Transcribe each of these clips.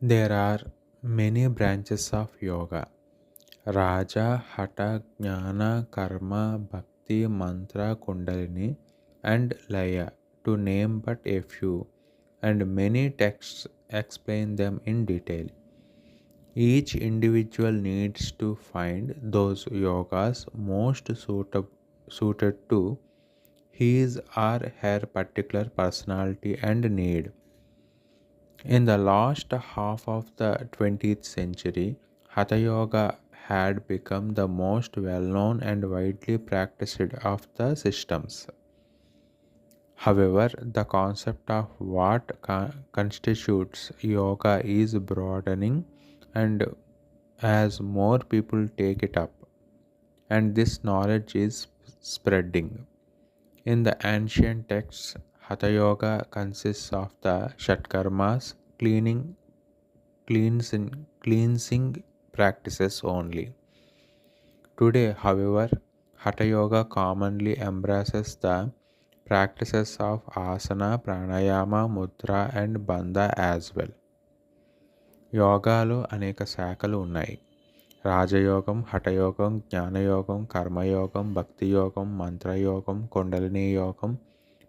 There are many branches of yoga: Raja, Hatha, Jnana, Karma, Bhakti, Mantra, Kundalini, and Laya, to name but a few, and many texts explain them in detail. Each individual needs to find those yogas suited to his or her particular personality and need. In the last half of the 20th century, Hatha Yoga had become the most well known and widely practiced of the systems. However, the concept of what constitutes yoga is broadening, and as more people take it up, and this knowledge is spreading. In the ancient texts, Hatha Yoga consists of the Shatkarmas, cleansing practices only. Today, however, Hatha Yoga commonly embraces the practices of asana, pranayama, mudra, and bandha as well. యోగాలో అనేక శాఖలు ఉన్నాయి. రాజయోగం, హఠయోగం, జ్ఞానయోగం, కర్మయోగం, భక్తి యోగం, మంత్రయోగం, కుండలిని యోగం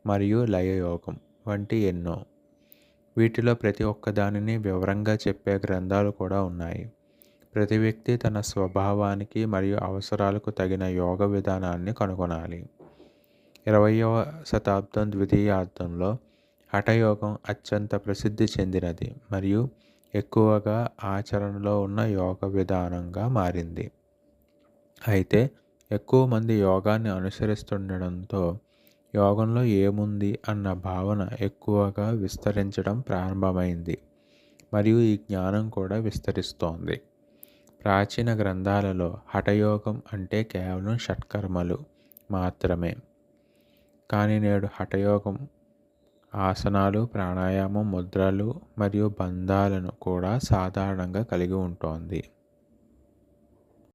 మరియు లయయోగం వంటి ఎన్నో. వీటిలో ప్రతి ఒక్క దానిని వివరంగా చెప్పే గ్రంథాలు కూడా ఉన్నాయి. ప్రతి వ్యక్తి తన స్వభావానికి మరియు అవసరాలకు తగిన యోగ విధానాన్ని కనుగొనాలి. 20వ శతాబ్దం ద్వితీయార్థంలో హఠయోగం అత్యంత ప్రసిద్ధి చెందినది మరియు ఎక్కువగా ఆచరణలో ఉన్న యోగ విధానంగా మారింది. అయితే ఎక్కువ మంది యోగాన్ని అనుసరిస్తుండడంతో యోగంలో ఏముంది అన్న భావన ఎక్కువగా విస్తరించడం ప్రారంభమైంది మరియు ఈ జ్ఞానం కూడా విస్తరిస్తోంది. ప్రాచీన గ్రంథాలలో హఠయోగం అంటే కేవలం షట్కర్మలు మాత్రమే. కానీ నేడు హఠయోగం ఆసనాలు, ప్రాణాయామం, ముద్రలు మరియు బంధాలను కూడా సాధారణంగా కలిగి ఉంటోంది.